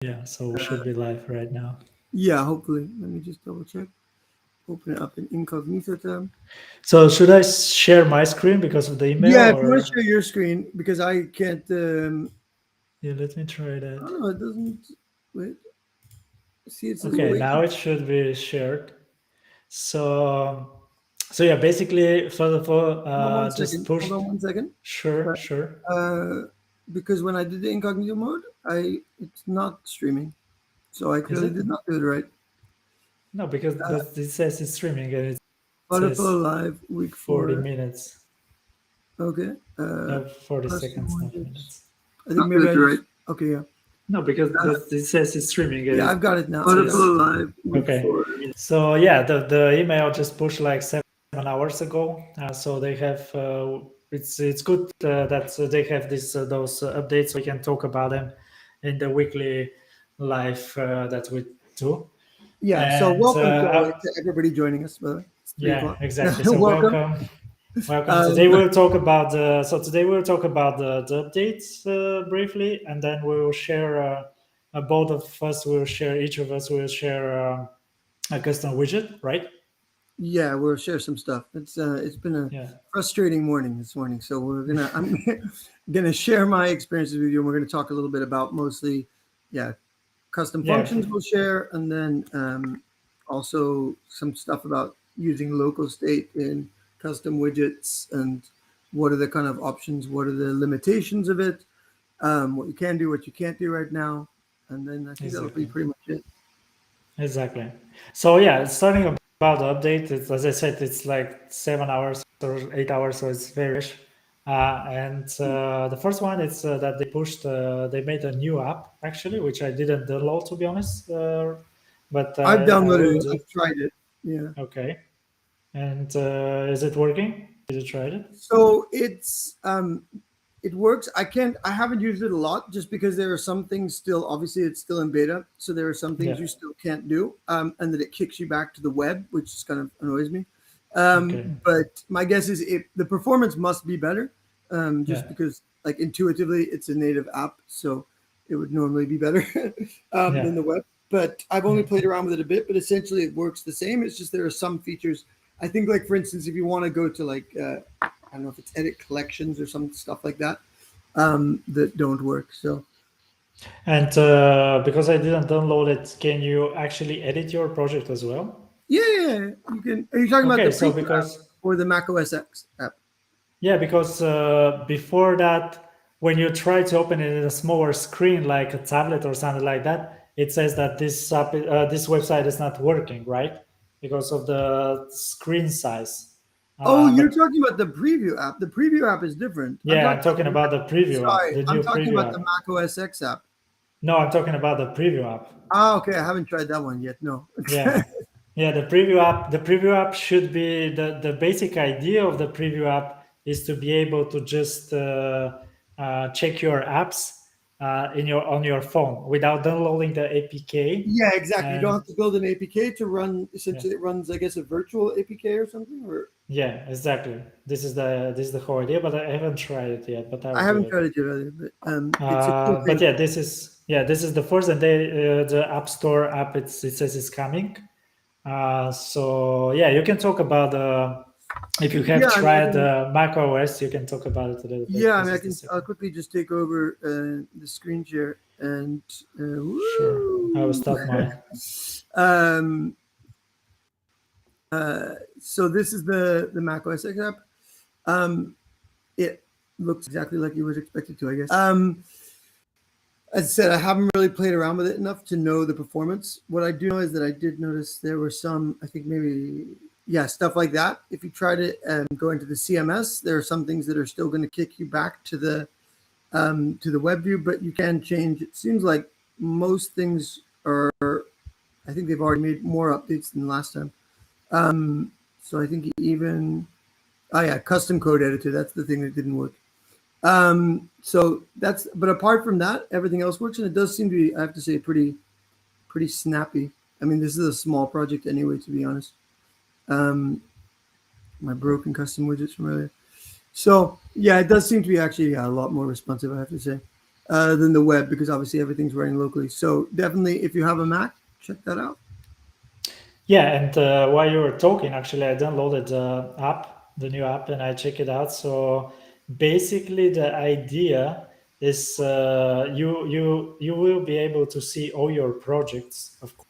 Yeah, so we should be live right now. Yeah, hopefully. Let me just double check. Open it up in incognito tab. So should I share my screen because of the email, Yeah, if you want to or share your screen, because I can't. yeah, let me try I that. don't know. It doesn't. Wait. See, it says Okay, wait. now it should be shared. So, so yeah, basically, first of all, Hold on one just second. push. Hold on one second. Sure, Uh, sure. because when I did the incognito mode, it's not streaming, so I Is clearly it? did not do it right. No, because but it says it's streaming and it FlutterFlow says live week 40 4. minutes. Okay. 40 Custom seconds, not widgets. minutes. I think maybe I just. Okay, yeah. No, because it says it's streaming and Yeah, it I've got it now. says Live week okay. 4. So yeah, the email just pushed like 7 hours ago. So they have it's good that they have this those updates, so we can talk about them in the weekly live that we do. Yeah. So And welcome to everybody joining us. By the way, it's 3 o'clock. yeah, exactly. So Welcome. welcome. Today we'll talk about today we'll talk about the updates briefly, and then we will share. Both of us will share. Each of us will share a custom widget, right? Yeah, we'll share some stuff. It's been a Yeah. frustrating morning this morning, so I'm gonna share my experiences with you, and we're gonna talk a little bit about mostly, yeah, custom Yeah. functions we'll share, and then also some stuff about using local state in custom widgets and what are the kind of options, what are the limitations of it, what you can do, what you can't do right now, and then I think that'll be Exactly. pretty much it. Exactly. So yeah, starting about the update, as I said, it's like 7 hours or 8 hours, so it's very fresh. And the first one is that they pushed, they made a new app actually, which I didn't download to be honest, but I've I will downloaded it. do. I've tried it. Yeah. Okay. And is it working? Did you try it? So it works. I haven't used it a lot just because there are some things still, obviously it's still in beta. So there are some things Yeah. you still can't do. And that it kicks you back to the web, which just kind of annoys me. Okay. But my guess is the performance must be better. Just Yeah. because like intuitively it's a native app. So it would normally be better Yeah. than the web. But I've only Yeah. played around with it a bit, but essentially it works the same. It's just there are some features. I think, like for instance, if you want to go to like I don't know if it's edit collections or some stuff like that that don't work. So And because I didn't download it, can you actually edit your project as well? yeah, you can. Are you talking about the Okay, so preview app because or the Mac OS X app? yeah, because before that, when you try to open it in a smaller screen like a tablet or something like that, it says that this app, this website is not working, right? Because of the screen size. Oh, you're But talking about the preview app. The preview app is different. I'm yeah, talking I'm talking about about the preview app, sorry, the I'm new talking preview about the app. Mac OS X app. No, I'm talking about the preview app. Ah, okay. I haven't tried that one yet. No. Yeah. Yeah, the preview app should be the basic idea of the preview app is to be able to just check your apps in your on your phone without downloading the APK. Yeah, exactly. You don't And have to build an APK to run. yeah, Essentially, it runs, I guess, a virtual APK or something. Or yeah, exactly. This is the whole idea, but I haven't tried it yet. But I I will do haven't it. tried it yet either, but it's a cool But thing. yeah, this is the first, and the App Store app. It says it's coming. So yeah, you can talk about if you have Yeah, I mean, I tried can. Mac OS, you can talk about it a little bit Yeah, I because mean, I it's the can. I'll second. quickly just take over the screen share and Sure, I will woo! stop mine. um, so this is the Mac OS X app. It looks exactly like you would expect it to, I guess. As I said, I haven't really played around with it enough to know the performance. What I do know is that I did notice there were some, I think maybe, yeah, stuff like that. If you try to go into the CMS, there are some things that are still going to kick you back to the web view, but you can change. It seems like most things are. I think they've already made more updates than last time. So I think even, oh yeah, custom code editor. That's the thing that didn't work. So that's, but apart from that, everything else works, and it does seem to be, I have to say, pretty snappy. I mean, this is a small project anyway, to be honest. My broken custom widgets from earlier. So yeah, it does seem to be actually a lot more responsive, I have to say. than the web, because obviously everything's running locally. So definitely, if you have a Mac, check that out. Yeah, and while you were talking, actually, I downloaded the app, the new app, and I check it out. So basically, the idea is you will be able to see all your projects. Of course,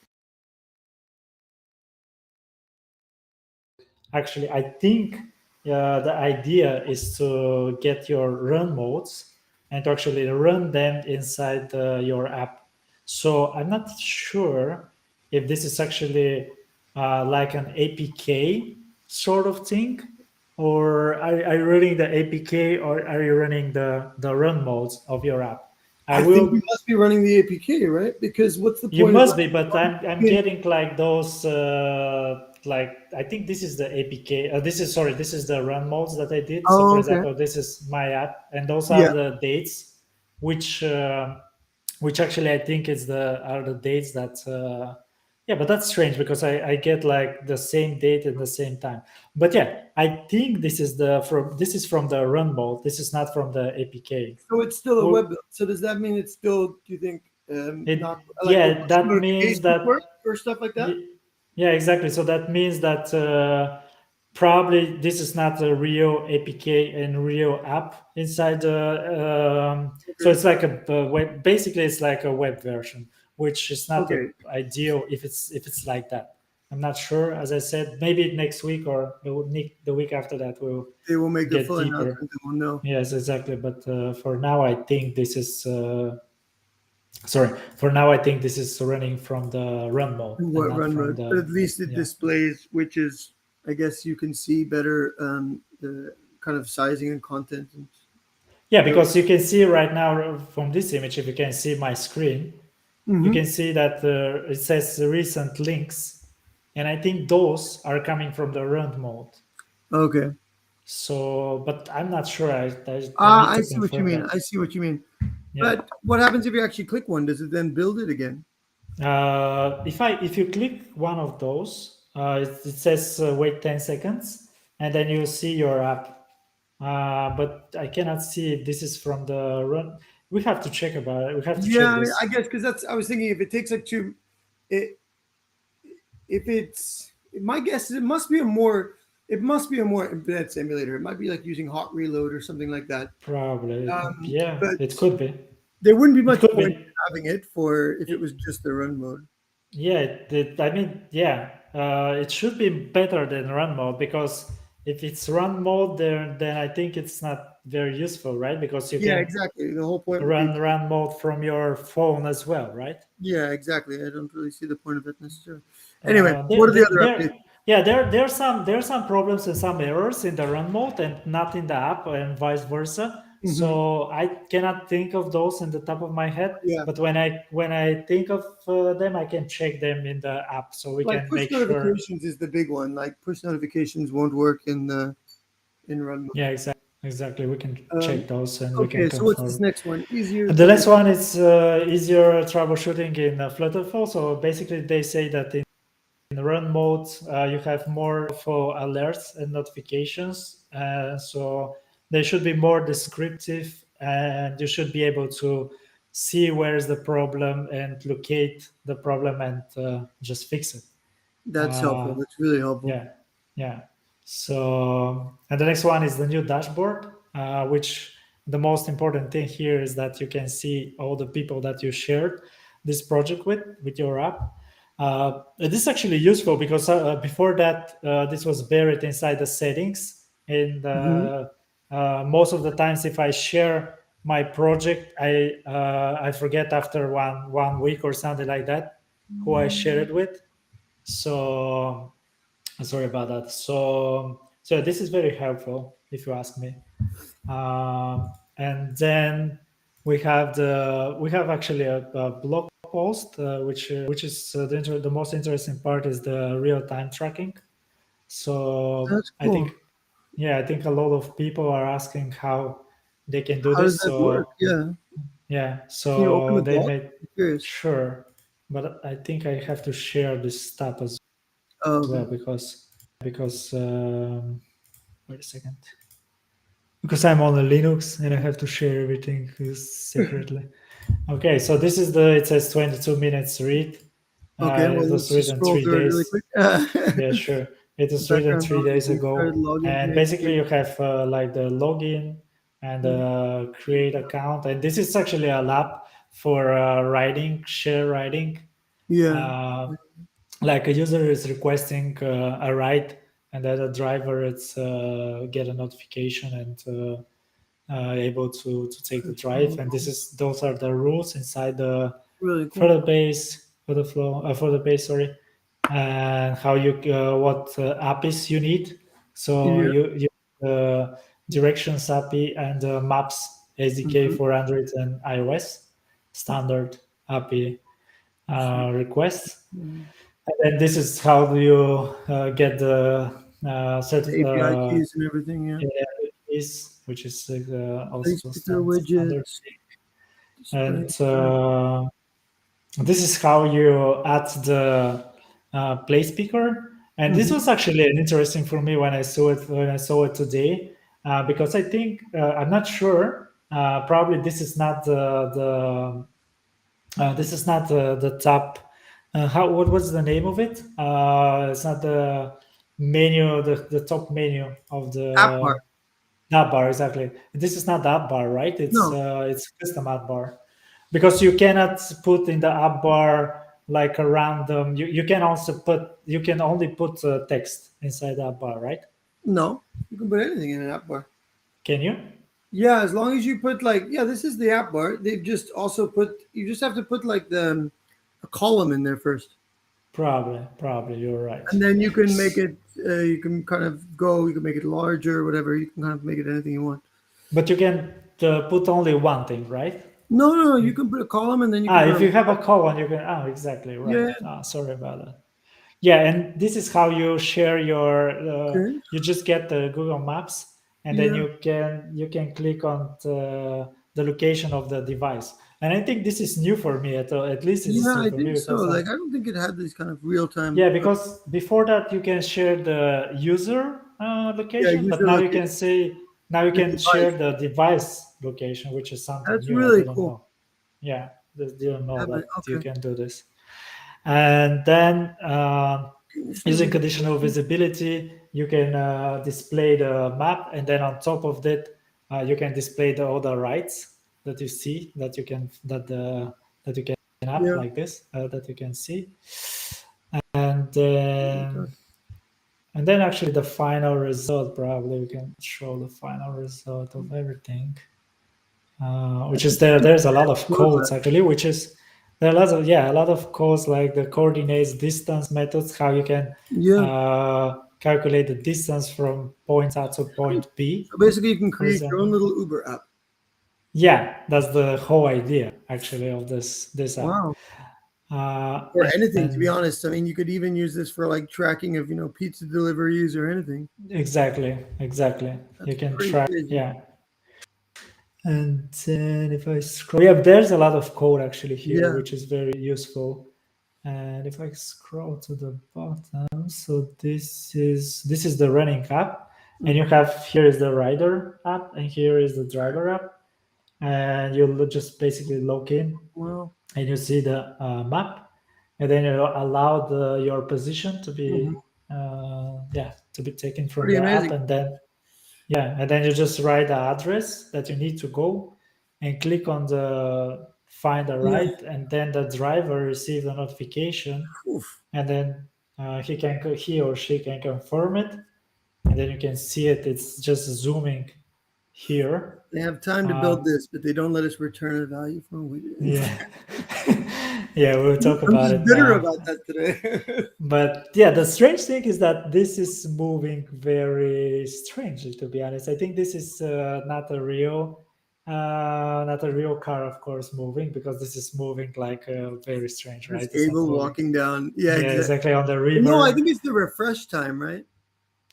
actually, I think the idea is to get your run modes and to actually run them inside your app. So I'm not sure if this is actually like an APK sort of thing, or are you running the APK or are you running the run modes of your app? I I think you will. must be running the APK, right? Because what's the You point of must be, running but one I'm APK? getting like those like I think this is the APK. This is sorry, this is the run modes that I did. So for Oh, okay. example, this is my app, and those are Yeah. the dates, which which actually I think is the are the dates that yeah, but that's strange because I get like the same date at the same time. But yeah, I think this is the from this is from the run mode. This is not from the APK. So it's still a web Well, build. So does that mean it's still, do you think, not it like, will yeah, push that means notifications that work or stuff like that? Ye- Yeah, exactly. So that means that probably this is not a real APK and real app inside the. So Okay. it's like a web. Basically, it's like a web version, which is not Okay. ideal if it's like that. I'm not sure. As I said, maybe next week or the week after that we'll They will make a get full deeper. announcement and we'll know Yes, exactly. But for now, I think this is. Sorry, for now I think this is running from the run mode and what not run from mode. But the at least it yeah. displays, which is, I guess you can see better the kind of sizing and content. And Yeah, so, because you can see right now from this image, if you can see my screen, you hmm. can see that it says recent links, and I think those are coming from the run mode. Okay. So, but I'm not sure. I need I to see what you confirm mean. that. I see what you mean. Yeah. But what happens if you actually click one? Does it then build it again? If you click one of those, it says wait 10 seconds, and then you see your app. But I cannot see if this is from the run. We have to check about it. We have to check Yeah, I this. guess because that's. I was thinking if it takes like two, it if it's my guess is it must be a more. It must be a more embedded simulator. It might be like using hot reload or something like that. Probably. Yeah, But it could be. there wouldn't be It much could point be. in having it for if it It- was just the run mode. yeah, I mean, yeah, it should be better than run mode because if it's run mode, then I think it's not very useful, right? Because you Yeah, can exactly. The whole point would be run mode from your phone as well, right? yeah, exactly. I don't really see the point of it necessarily. Anyway, Uh, what there, are the there, other updates? there, yeah, there's some problems and some errors in the run mode and not in the app and vice versa. Hmm. So I cannot think of those in the top of my head, Yeah, but when I think of them, I can check them in the app so we like can push make sure. notifications is the big one. Like push notifications won't work in the in run mode. Yeah, exactly. We can check Um, those and we can okay, so what's this confirm. next one? Easier And the trouble. last one is easier troubleshooting in FlutterFlow. So basically, they say that in run mode, you have more for alerts and notifications. So they should be more descriptive, and you should be able to see where's the problem and locate the problem and just fix it. That's helpful. Uh, That's really helpful. yeah, yeah. So, and the next one is the new dashboard, which the most important thing here is that you can see all the people that you shared this project with your app. This is actually useful because before that, this was buried inside the settings. And Hmm. most of the times, if I share my project, I forget after one week or something like that who I shared it with. So sorry about that. So this is very helpful if you ask me. And then we have actually a blog post which is the most interesting part is the real time tracking. So That's I cool. think yeah, I think a lot of people are asking how they can do How does this. that work? So Yeah. yeah, Can you open so the they blog? made I'm curious. sure, but I think I have to share this tab as Oh, well okay. because wait a second. because I'm on a Linux and I have to share everything separately. Okay, so this is it says 22 minutes read. Okay, well, It was let's just written scroll 3 through it really days. quick. Yeah, sure. It The was written background 3 days noise, started ago. login And page. basically, you have like the login and create account. And this is actually a lab for writing, share writing. Yeah. Uh, like a user is requesting a ride, and then a driver it's get a notification and able to take the drive. And those are the rules inside the Really cool. FlutterFlow, sorry, and how you what APIs you need. So Yeah. you directions API and Maps SDK Mhm. for Android and iOS, standard API requests. Mhm. And then this is how do you get the API keys and everything. Yeah. keys, which is Place also picker standard. widgets, display. And this is how you add the place picker. And this was Mhm. actually an interesting for me when I saw it today, because I think I'm not sure. Probably this is not the top. How what was the name of it? It's not the menu, the top menu of App bar. the app bar, exactly. This is not the app bar, right? No, It's custom app bar, because you cannot put in the app bar like a random. You can only put text inside the app bar, right? no. You can put anything in an app bar. Can you? Yeah, as long as you put like, yeah, this is the app bar. They've just also put, you just have to put like a column in there first. Probably you're right. And then you can make it, you can kind of go, you can make it larger, whatever. You can kind of make it anything you want. But you can put only one thing, right? No, no, no. You can put a column and then you can put If a, you have a colon, you can. Oh, exactly right. yeah, Sorry about that. Yeah, and this is how you share your. okay. You just get the Google Maps, and then Yeah. you can click on the location of the device. And I think this is new for me. At least this is Yeah, new I for me think so. because Like, I don't think it had these kind of real time, yeah, because before that you can share the user yeah, location, but user now you can location, say now you the can share device. the device location, which is something That's new. I really didn't cool. know. Yeah, just didn't know Have it. that you Okay. can do this. And then using Conditional conditional visibility, you can display the map, and then on top of that, you can display the other rights that you see that you can up yeah. like this that you can see, and then actually the final result. Probably we can show the final result of everything, which is there. There's a lot of codes actually, which is there are lots of a lot of codes like the coordinates, distance methods, how you can Yeah. calculate the distance from point A to point B, So basically, you can for create your own example. little Uber app. Yeah, that's the whole idea actually of this app. Wow. Or anything, to be And honest. I mean, you could even use this for like tracking of, pizza deliveries or anything. exactly, you That's can pretty track. crazy. Yeah, and then if I scroll, yeah, there's a lot of code actually here, Yeah. which is very useful. And if I scroll to the bottom, so this is the running app, and you Mhm. have here is the rider app, and here is the driver app, and you'll just basically log in, Wow. and you see the map, and then you allow your position to Mhm. be to be taken from Pretty the app, amazing. and then and then you just write the address that you need to go, and click on the find a Yeah. ride, and then the driver receives a notification, Oof. and then he or she can confirm it, and then you can see it. It's just zooming here. They have time to Uh, build this, but they don't let us return a value from widgets. yeah, yeah, we'll talk I'm about just it bitter now. about that today. But yeah, the strange thing is that this is moving very strangely. To be honest, I think this is not a real car, of course, moving, because this is moving like very strange, right? Just It's not Abel moving. walking down. Yeah, Yeah, exactly. exactly on the No, I river. think it's the refresh time, right?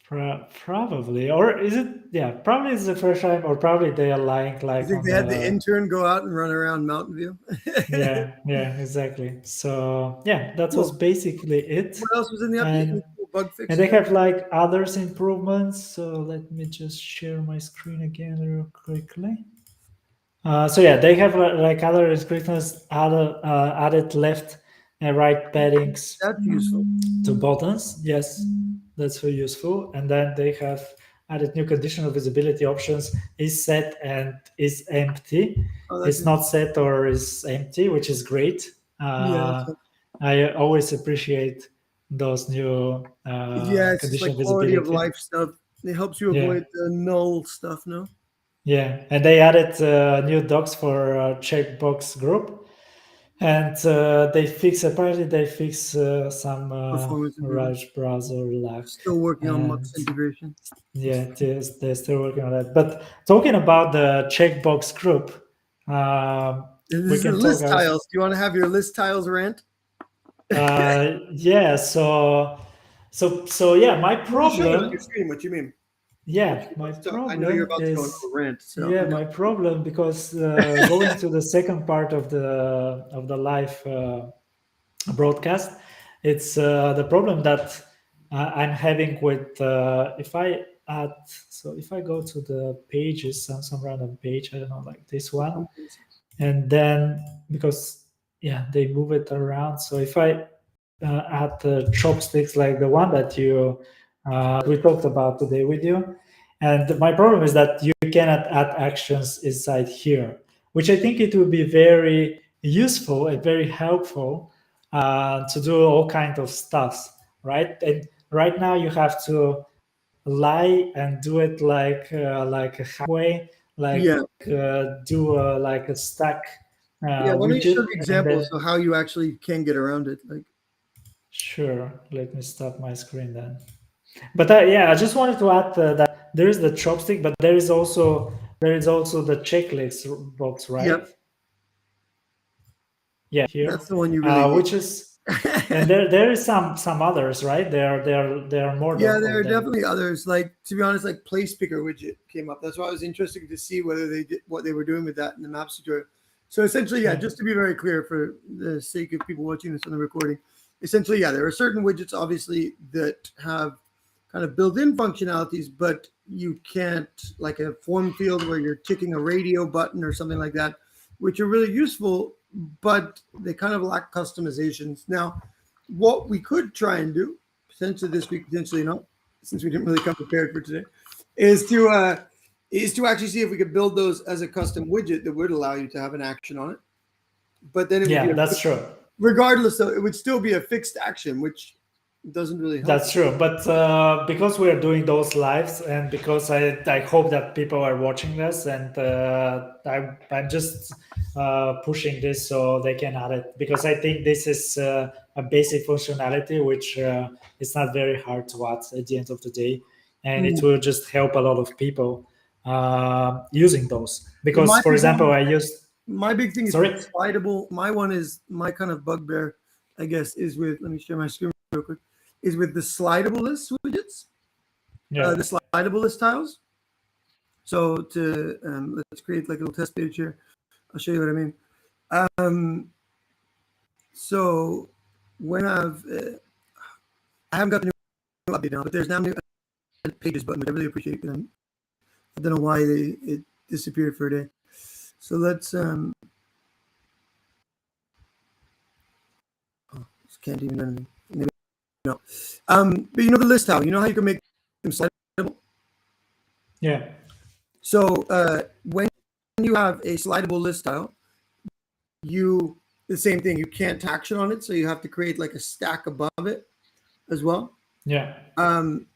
Probably, or is it? Yeah, probably it's the first time, or probably they are lying You like think on they had the the. intern go out and run around Mountain View? Yeah, exactly. So yeah, that was Cool. basically it. What else was in the update? And Any cool bug fixes. And they have like others improvements. So let me just share my screen again real quickly. So yeah, they have like other improvements, added left and right paddings That's useful. to buttons. Yes, that's very useful. And then they have added new conditional visibility options: is set and is empty. Oh, that's It's not set or is empty, which is great. yeah. I always appreciate those new Yeah, it's just like conditional quality of visibility. life stuff. It helps you Yeah. avoid the null stuff, no? Yeah, and they added new docs for checkbox group, and apparently they fix some Performance improvement. Raj browser lag. Still working on And Mux integration. yeah, they're still working on that. But talking about the checkbox group, This we is the can list talk. tiles. Do you want to have your list tiles rant? Yeah, so yeah, my We'll show it on your problem. screen. What you mean? Yeah, my I know you're problem about to go on is a rant. So yeah, my problem because going to the second part of the live broadcast, it's the problem that I'm having with if I go to the pages, some random page, I don't know, like this one, and then because yeah, they move it around. So if I add the chopsticks like the one that you we talked about today with you, and my problem is that you cannot add actions inside here, which I think it would be very useful and very helpful to do all kind of stuff, right? And right now you have to lie and do it like a halfway, like yeah, do like a stack yeah. Why don't you show widget, the and then examples of how you actually can get around it? Like, sure, let me stop my screen then. But yeah, I just wanted to add that there is the chopstick, but there is also the checklist box, yeah, right? Yeah, here, that's the one you really need. which is, and there is some others, right? There are more Yeah, than there of are them. definitely others. Like, to be honest, like place picker widget came up. That's why I was interested to see whether they did what they were doing with that in the maps tutorial. So essentially, yeah, just to be very clear for the sake of people watching this on the recording, essentially, yeah, there are certain widgets obviously that have kind of built-in functionalities, but you can't, like a form field where you're ticking a radio button or something like that, which are really useful, but they kind of lack customizations. Now, what we could try and do, potentially this week, potentially not, since we didn't really come prepared for today, is to actually see if we could build those as a custom widget that would allow you to have an action on it. But then it would be That's true. regardless, though, it would still be a fixed action, which doesn't really help. That's true, but because we are doing those lives, and because I hope that people are watching this, and I'm just pushing this so they can add it, because I think this is a basic functionality which is not very hard to add at the end of the day, and it will just help a lot of people using those. Because, for example, I used my big thing is sorry. slidable. My one is my kind of bugbear, I guess, is with, let me share my screen real quick, is with the slidable list widgets, Yeah. the slidable list tiles. So to let's create like a little test page here. I'll show you what I mean. So when I haven't got the new update now, but there's now new pages button, which I really appreciate. I don't know why it disappeared for a day. So let's can't even do anything. Maybe no. But you know the list tile. You know how you can make them slidable? Yeah. So when you have a slidable list tile, the same thing. You can't action on it, so you have to create like a stack above it as well. Yeah.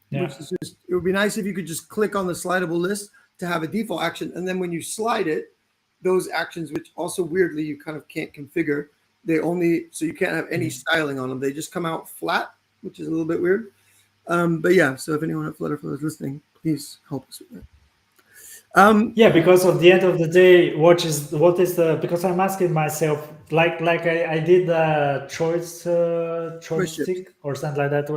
Which is just, it would be nice if you could just click on the slidable list to have a default action, and then when you slide it, those actions, which also weirdly you kind of can't configure, so you can't have any styling on them. They just come out flat, which is a little bit weird. But yeah, so if anyone at FlutterFlow is listening, please help us with that. Yeah, because at the end of the day, what is because I'm asking myself, like I did a choice stick or something like that.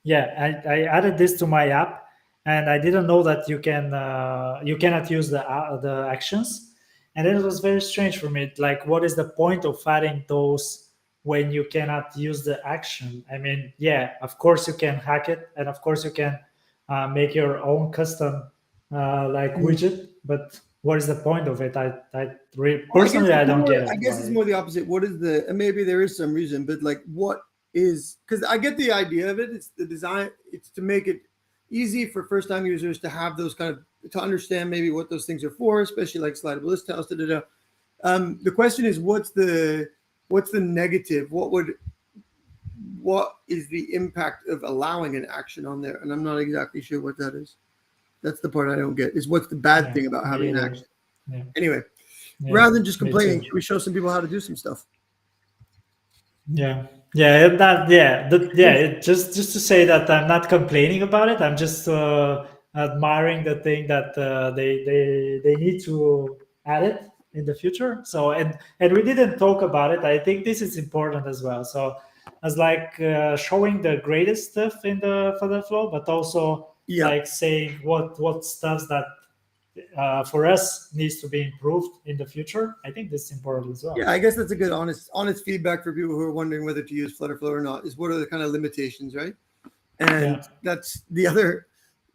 I added this to my app, and I didn't know that you cannot use the actions, and it was very strange for me. Like, what is the point of adding those when you cannot use the action. I mean, yeah, of course you can hack it, and of course you can make your own custom widget, but what is the point of it? Personally, I don't get it. I guess it's more the opposite. What is the, and maybe there is some reason, but like, what is, because I get the idea of it. It's the design, it's to make it easy for first time users to have those kind of, to understand maybe what those things are for, especially like slidable list tiles. The question is, what's the negative? What is the impact of allowing an action on there? And I'm not exactly sure what that is. That's the part I don't get, is what's the bad thing about having an action? Yeah. Anyway, rather than just complaining, should we show some people how to do some stuff? Just to say that I'm not complaining about it. I'm just admiring the thing that they need to add it in the future. So and we didn't talk about it. I think this is important as well. So as showing the greatest stuff in the FlutterFlow, but also like saying what stuff that for us needs to be improved in the future. I think this is important as well. Yeah, I guess that's a good honest feedback for people who are wondering whether to use FlutterFlow or not, is what are the kind of limitations, right? And that's the other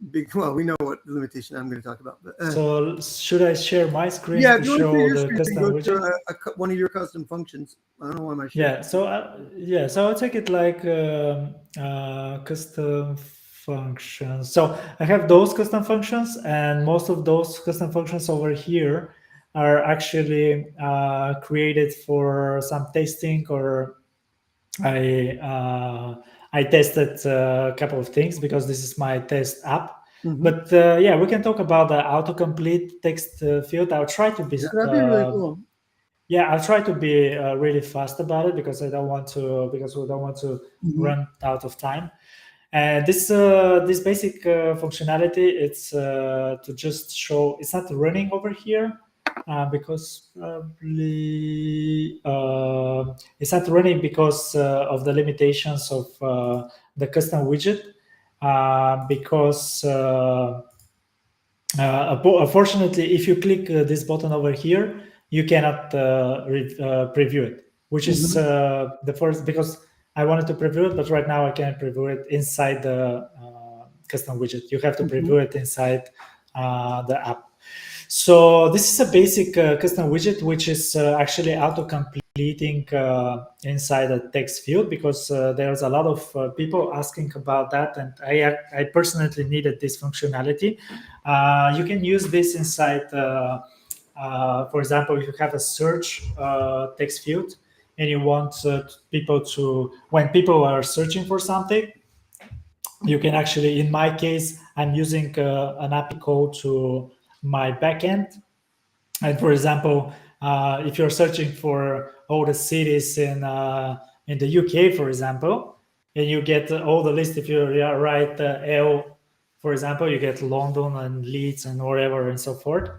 big, well, we know what the limitation I'm going to talk about. But, so should I share my screen to show the custom widget? One of your custom functions. I don't know why my so I'll take it like custom functions. So I have those custom functions, and most of those custom functions over here are actually created for some testing, or I tested a couple of things because this is my test app. But we can talk about the autocomplete text field. I'll try to be that'd be really cool. I'll try to be really fast about it because we don't want to run out of time. And this basic functionality, it's to just show it's not running over here because probably it's not running because of the limitations of the custom widget. Because unfortunately, if you click this button over here, you cannot preview it, which is the first, because I wanted to preview it, but right now I can't preview it inside the custom widget. You have to preview it inside the app. So this is a basic custom widget, which is actually auto-completing inside a text field, because there's a lot of people asking about that, and I personally needed this functionality. You can use this inside, for example, if you have a search text field, and you want people to, when people are searching for something, you can actually, in my case, I'm using an API call to my backend. And for example, if you're searching for all the cities in the UK, for example, and you get all the list, if you write L, for example, you get London and Leeds and wherever and so forth.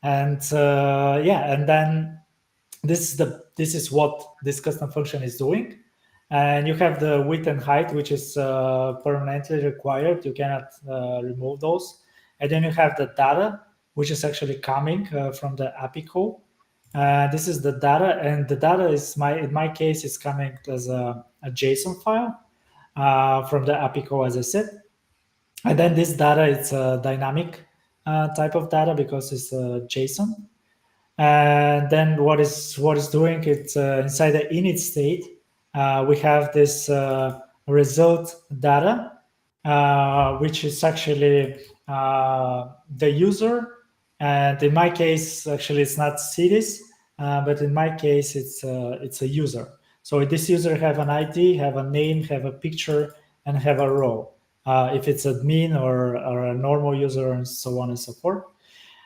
And and then this is what this custom function is doing. And you have the width and height, which is permanently required. You cannot remove those. And then you have the data, which is actually coming from the API call. This is the data, and the data is in my case is coming as a JSON file from the API call, as I said. And then this data, it's a dynamic type of data because it's JSON. And then what is doing, it's inside the init state, we have this result data, which is actually the user. And in my case, actually, it's not cities, but in my case, it's a user. So this user have an ID, have a name, have a picture, and have a role. If it's admin or a normal user, and so on and so forth.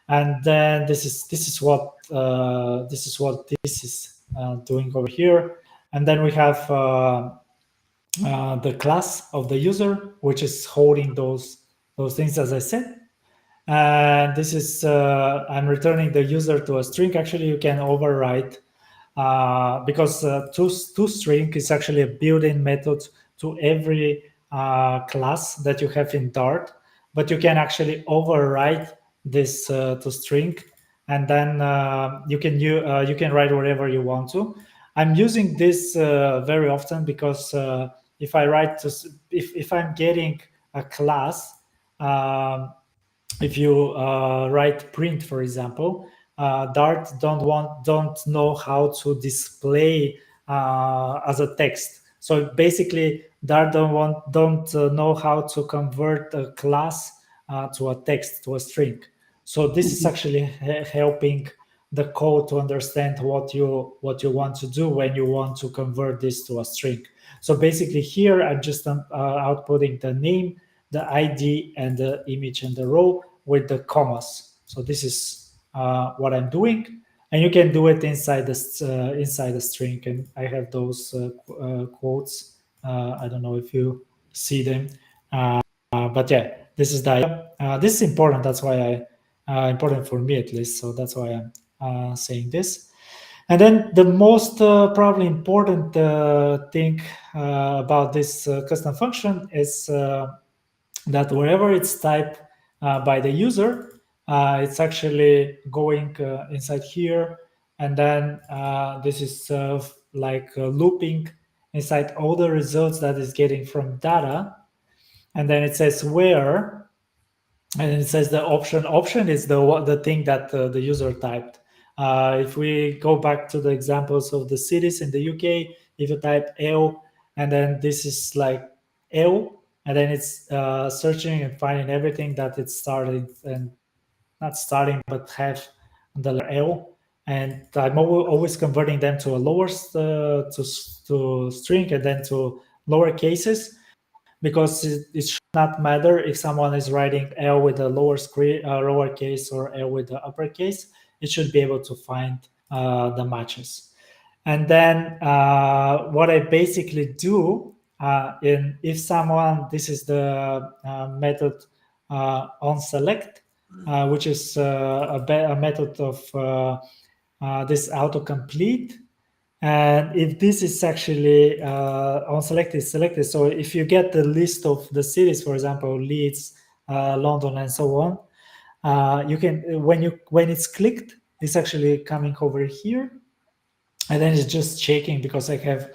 And then this is what this is doing over here. And then we have the class of the user, which is holding those things, as I said. And this is I'm returning the user to a string. Actually, you can override because toString is actually a built-in method to every class that you have in Dart, but you can actually override this toString, and then you can write whatever you want to. I'm using this very often because if I write to, if I'm getting a class, if you write print, for example, Dart don't know how to display as a text. So basically, Dart don't know how to convert a class to a text, to a string. So this is actually helping the code to understand what you want to do when you want to convert this to a string. So basically, here I'm just outputting the name, the ID, and the image and the row with the commas. So this is what I'm doing, and you can do it inside the string. And I have those quotes. I don't know if you see them, but yeah, this is the idea. This is important. That's why important for me at least. So that's why I'm saying this. And then the most probably important thing about this custom function is that wherever it's typed by the user, it's actually going inside here, and then this is like looping inside all the results that is getting from data, and then it says where, and it says the option is the thing that the user typed. If we go back to the examples of the cities in the UK, if you type L and then this is like L, and then it's searching and finding everything that it's starting, and not starting but have the letter L, and I'm always converting them to a lower to string and then to lower cases, because it should not matter if someone is writing L with a lowercase or L with the uppercase. It should be able to find the matches. And then what I basically do if someone, this is the method on select, which is a method of this autocomplete. And if this is actually on selected, so if you get the list of the cities, for example, Leeds, London, and so on, you can, when it's clicked, it's actually coming over here, and then it's just checking, because I have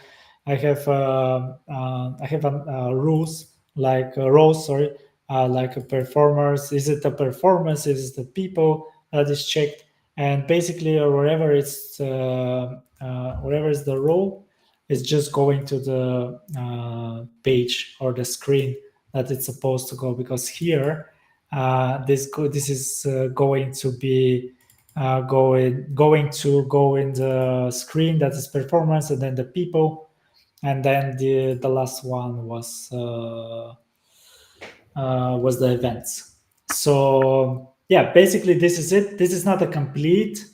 rules like rows, sorry, like a performers. Is it the performance? Is it the people that is checked? And basically, wherever it's wherever is the row, it's just going to the page or the screen that it's supposed to go, because here this is going to be going to go in the screen that is performance, and then the people, and then the last one was the events. So yeah, basically this is it. This is not a complete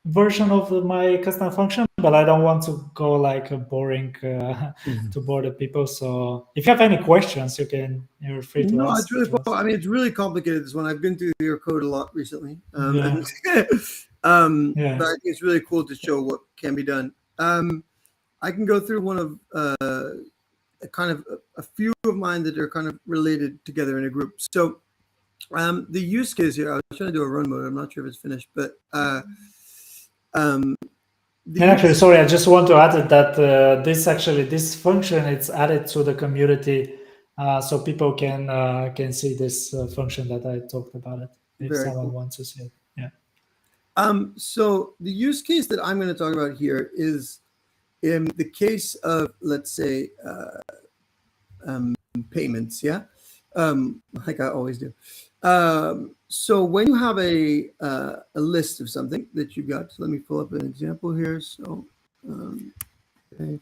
version of my custom function, but I don't want to go like a boring to bore the people. So if you have any questions, you're free to ask. It's really cool. I mean, it's really complicated, this one. I've been through your code a lot recently. Yeah. But I think it's really cool to show what can be done. I can go through one of kind of a few of mine that are kind of related together in a group. So the use case here, I was trying to do a run mode. I'm not sure if it's finished, but and actually, sorry, I just want to add that this function, it's added to the community, so people can see this function that I talked about it if someone wants to see it. Yeah. So the use case that I'm going to talk about here is in the case of, let's say, payments. Yeah, like I always do. So when you have a list of something that you got, so let me pull up an example here. So, okay.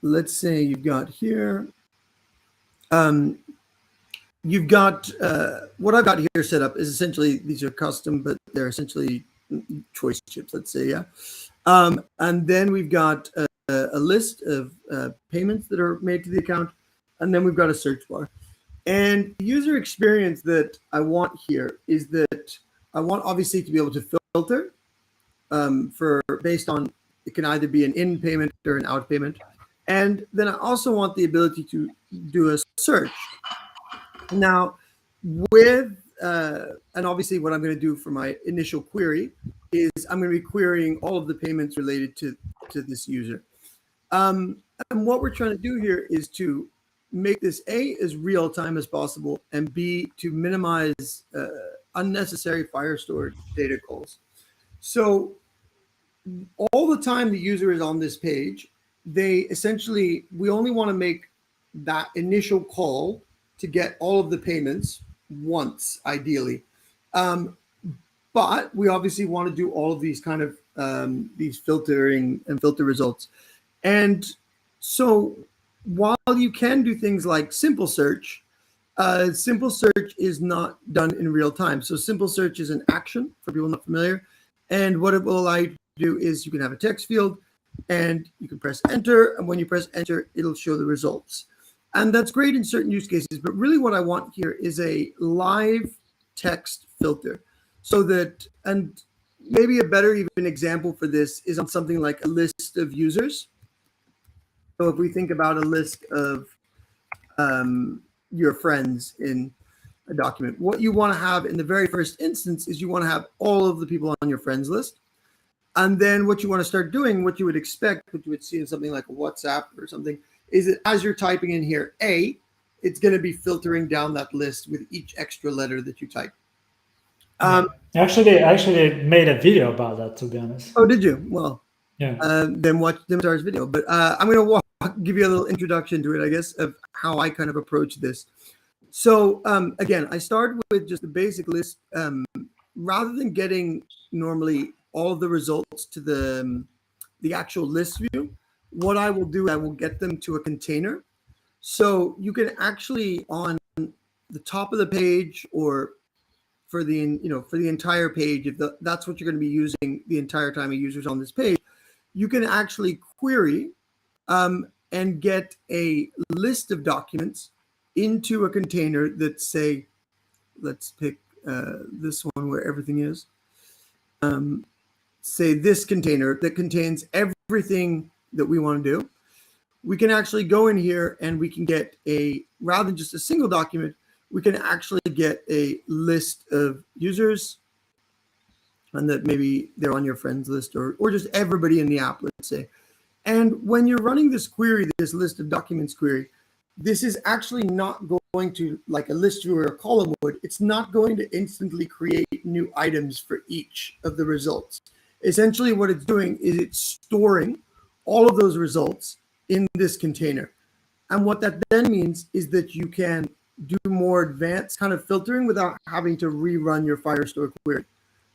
Let's say you've got here, you've got what I've got here set up is essentially, these are custom, but they're essentially choice chips, let's say, yeah. And then we've got a list of payments that are made to the account, and then we've got a search bar. And the user experience that I want here is that I want obviously to be able to filter for based on, it can either be an in payment or an out payment. And then I also want the ability to do a search. Now, with, and obviously what I'm going to do for my initial query is I'm going to be querying all of the payments related to this user. And what we're trying to do here is to make this A, as real time as possible, and B, to minimize unnecessary Firestore data calls. So all the time the user is on this page, we only want to make that initial call to get all of the payments once, ideally. But we obviously want to do all of these kind of these filtering and filter results. And so while you can do things like simple search is not done in real time. So simple search is an action for people not familiar. And what it will allow you to do is you can have a text field and you can press enter. And when you press enter, it'll show the results. And that's great in certain use cases. But really what I want here is a live text filter. So that, and maybe a better even example for this is on something like a list of users. So if we think about a list of your friends in a document, what you want to have in the very first instance is you want to have all of the people on your friends list. And then what you want to start doing, what you would expect, what you would see in something like a WhatsApp or something, is that as you're typing in here A, it's going to be filtering down that list with each extra letter that you type. Actually, I actually made a video about that, to be honest. Oh, did you? Well, yeah. Then watch Dimitar's video. But I'm going to give you a little introduction to it, I guess, of how I kind of approach this. So again, I start with just the basic list. Rather than getting normally all of the results to the actual list view, what I will do, I will get them to a container. So you can actually, on the top of the page, or for the entire page, if that's what you're going to be using the entire time a user's on this page, you can actually query and get a list of documents into a container that, say, let's pick this one where everything is. Say this container that contains everything that we want to do. We can actually go in here and we can get rather than just a single document, we can actually get a list of users, and that maybe they're on your friends list, or just everybody in the app, let's say. And when you're running this query, this list of documents query, this is actually not going to, like a list view or a column would, it's not going to instantly create new items for each of the results. Essentially what it's doing is it's storing all of those results in this container. And what that then means is that you can do more advanced kind of filtering without having to rerun your Firestore query.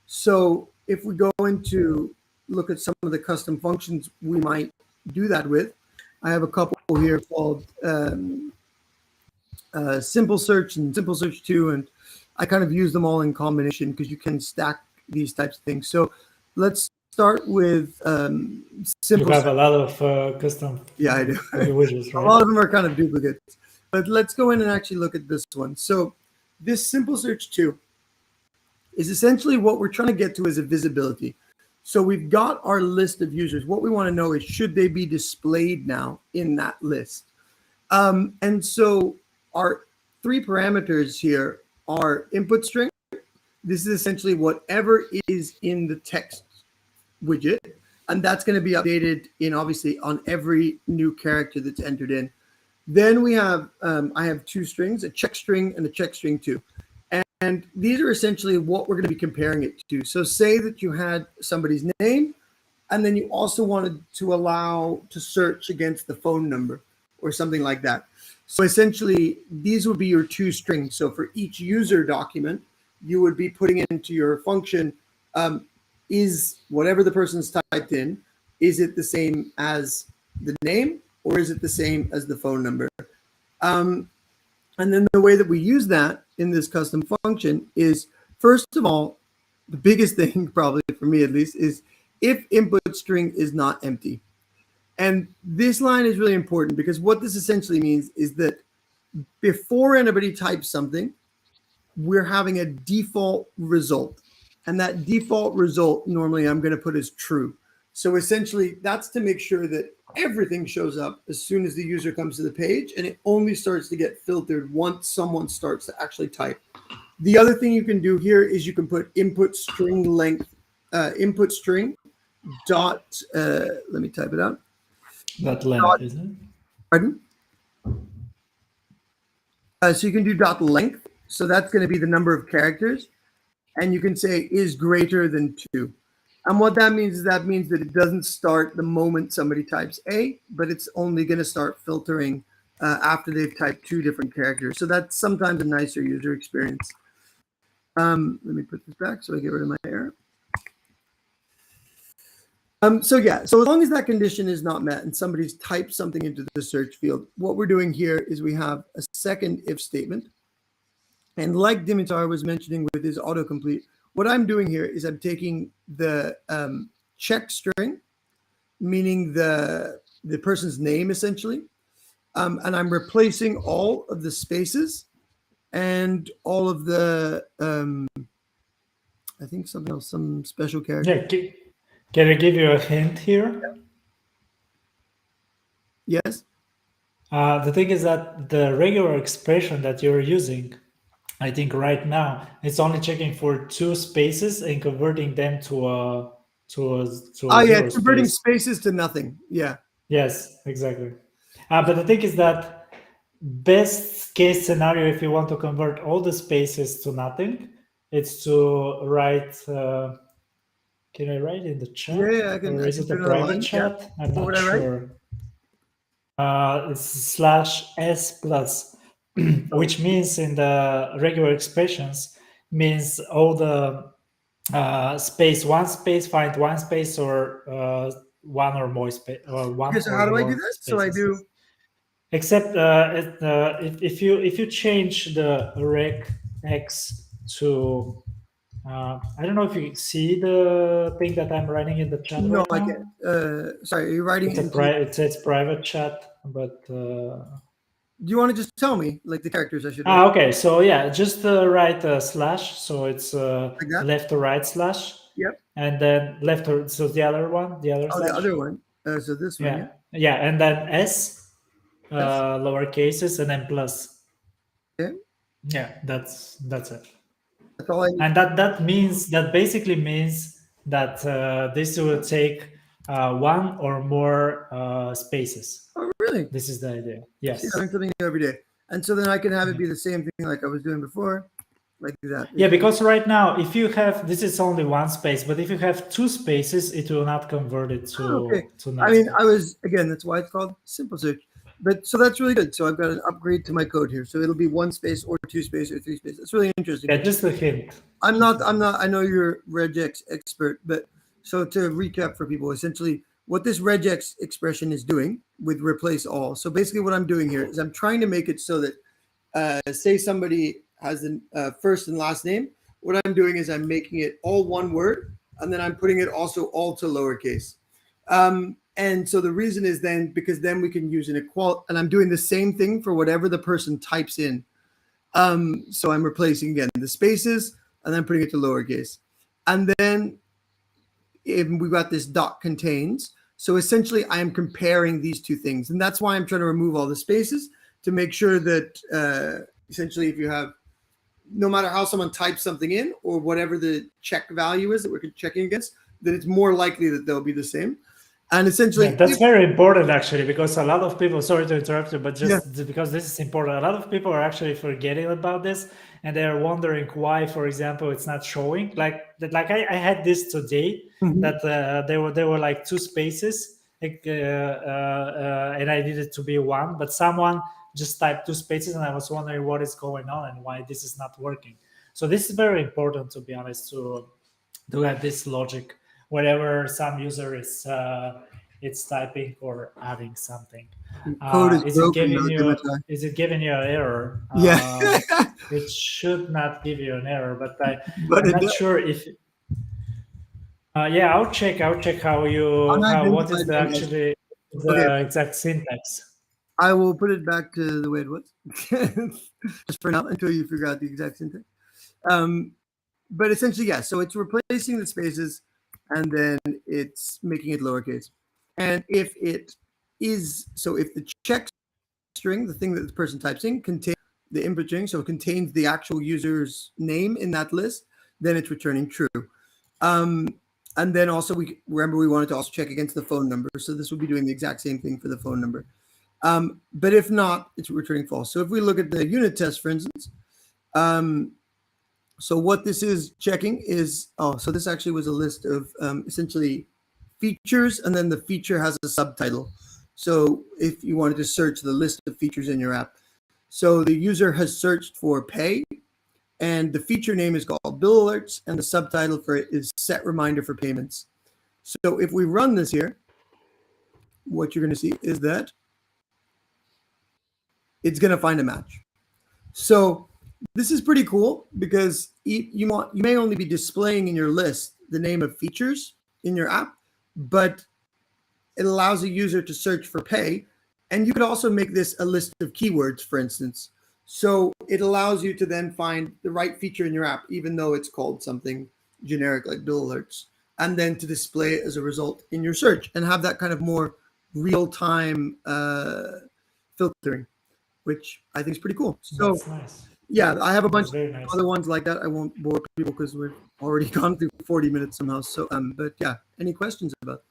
So if we go into look at some of the custom functions we might do that with, I have a couple here called Simple Search and Simple Search 2, and I kind of use them all in combination because you can stack these types of things. So let's start with Simple You have Search. a lot of custom I do. widgets, right? A lot of them are kind of duplicates. But let's go in and actually look at this one. So this Simple Search 2 is essentially what we're trying to get to as a visibility. So we've got our list of users. What we want to know is, should they be displayed now in that list? And so our three parameters here are input string. This is essentially whatever is in the text widget. And that's going to be updated obviously on every new character that's entered in. Then we have, I have two strings, a check string and a check string 2. And these are essentially what we're going to be comparing it to. So say that you had somebody's name, and then you also wanted to allow to search against the phone number or something like that. So essentially, these would be your two strings. So for each user document, you would be putting into your function, is whatever the person's typed in, is it the same as the name, or is it the same as the phone number? And then the way that we use that in this custom function is, first of all, the biggest thing probably for me at least is if input string is not empty. And this line is really important because what this essentially means is that before anybody types something, we're having a default result. And that default result normally I'm going to put as true. So essentially that's to make sure that everything shows up as soon as the user comes to the page, and it only starts to get filtered once someone starts to actually type. The other thing you can do here is you can put input string length input string dot, let me type it out. That length, isn't it? Pardon? So you can do dot length. So that's going to be the number of characters. And you can say is greater than 2. And what that means is that it doesn't start the moment somebody types A, but it's only going to start filtering after they've typed 2 different characters. So that's sometimes a nicer user experience. Let me put this back so I get rid of my error. So yeah, so as long as that condition is not met and somebody's typed something into the search field, what we're doing here is we have a second if statement. And like Dimitar was mentioning with his autocomplete, what I'm doing here is I'm taking the check string, meaning the person's name essentially, and I'm replacing all of the spaces and all of the, I think something else, some special character. Yeah, can I give you a hint here? Yes. The thing is that the regular expression that you're using, I think right now, it's only checking for 2 spaces and converting them to a Oh yeah, zero it's converting space. spaces to nothing. Yeah. Yes, exactly. But the thing is that best case scenario, if you want to convert all the spaces to nothing, it's to write. Can I write in the chat? Yeah, I can. Or I is can it a put it online. private chat? Yeah. I'm What not would I write? sure. It's /s+, which means in the regular expressions means all the space, one space, find one space, or one or more space, or one Okay, so or how do I do more that? spaces. So I do. Except if you change the rec x to I don't know if you see the thing that I'm writing in the chat No, right I now. can't. Sorry, are you writing It's it a into? it says private chat, but Do you want to just tell me like the characters I should write? okay. So yeah, just write a slash. So it's Like that? left to right slash, Yep. and then left to so the other one, the other Oh, slash. the other one. So this one. Yeah, yeah, and then s Yes. lower cases, and then plus. Okay. Yeah, that's it. That's all I need. And that means that basically means that this will take one or more spaces. Oh, really? This is the idea. See, Yes. I learn something new every day. And so then I can have it be the same thing like I was doing before, like that. Yeah, because right now, if you have this is only one space, but if you have 2 spaces, it will not convert it Oh, okay. to I mean, nothing. I was again. That's why it's called simple search. But so that's really good. So I've got an upgrade to my code here. So it'll be 1 space or 2 space or 3 space. That's really interesting. Yeah, just a hint. I'm not. I know you're regex expert, but so to recap for people, essentially what this regex expression is doing with replace all. So basically, what I'm doing here is I'm trying to make it so that say somebody has a first and last name. What I'm doing is I'm making it all one word, and then I'm putting it also all to lowercase. And so the reason is then because then we can use an equal, and I'm doing the same thing for whatever the person types in. So I'm replacing again the spaces and then putting it to lowercase. And then we've got this dot contains. So essentially I am comparing these 2 things. And that's why I'm trying to remove all the spaces to make sure that essentially if you have, no matter how someone types something in or whatever the check value is that we're checking against, that it's more likely that they'll be the same. And essentially, yeah, that's very important actually, because a lot of people, sorry to interrupt you, but just because this is important, a lot of people are actually forgetting about this, and they're wondering why, for example, it's not showing. Like I had this today, that there were like 2 spaces, and I needed it to be 1, but someone just typed 2 spaces, and I was wondering what is going on and why this is not working. So this is very important, to be honest, to have this logic whenever some user is it's typing or adding something. code is broken. Is it giving you an error? Yeah. It should not give you an error, but But I'm not sure if. Yeah, I'll check how what is the exact syntax. I will put it back to the way it was, just for now until you figure out the exact syntax. But essentially, yeah. So it's replacing the spaces, and then it's making it lowercase. And if it is, so if the check string, the thing that the person types in, contains the input string, so it contains the actual user's name in that list, then it's returning true. And then also we wanted to also check against the phone number. So this would be doing the exact same thing for the phone number. But if not, it's returning false. So if we look at the unit test, for instance, so what this is checking is, so this actually was a list of essentially features, and then the feature has a subtitle. So if you wanted to search the list of features in your app, so the user has searched for pay, and the feature name is called bill alerts, and the subtitle for it is set reminder for payments. So if we run this here, what you're going to see is that it's going to find a match. So this is pretty cool because you may only be displaying in your list the name of features in your app, but it allows a user to search for pay. And you could also make this a list of keywords, for instance. So it allows you to then find the right feature in your app, even though it's called something generic like bill alerts, and then to display it as a result in your search and have that kind of more real-time filtering, which I think is pretty cool. So That's nice. yeah, I have a bunch of nice. other ones like that. I won't bore people because we've already gone through 40 minutes somehow. So but yeah, any questions about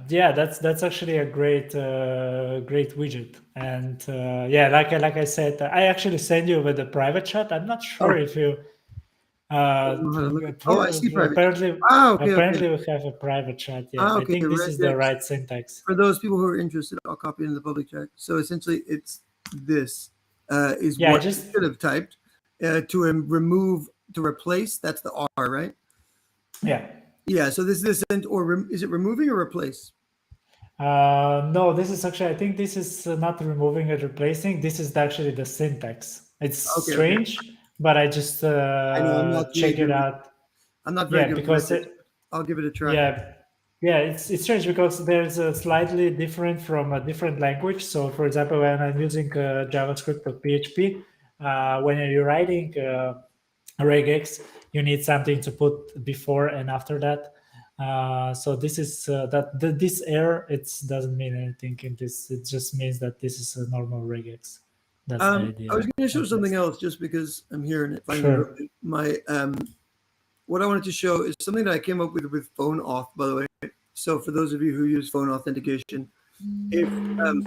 Yeah, that's actually a great great widget. And yeah, like I said, I actually send you with a private chat. I'm not sure if you I see private. apparently Okay. we have a private chat. Yeah, I Okay, think this is the regex. right syntax. For those people who are interested, I'll copy it in the public chat. So essentially, it's this is Yeah, what you should have typed to remove, to replace. That's the R, right? Yeah. Yeah. So this isn't, or is it removing or replace? No, this is actually, I think this is not removing and replacing. This is actually the syntax. It's strange, but I just I know I'm not check it out. I'm not very good because with it. I'll give it a try. Yeah, it's strange because there's a slightly different from a different language. So, for example, when I'm using JavaScript or PHP, when you're writing regex, you need something to put before and after that. So this is this error, it doesn't mean anything in this. It just means that this is a normal regex. That's the idea. I was going to show something else just because I'm here and it finally my what I wanted to show is something that I came up with phone auth, by the way. So for those of you who use phone authentication, if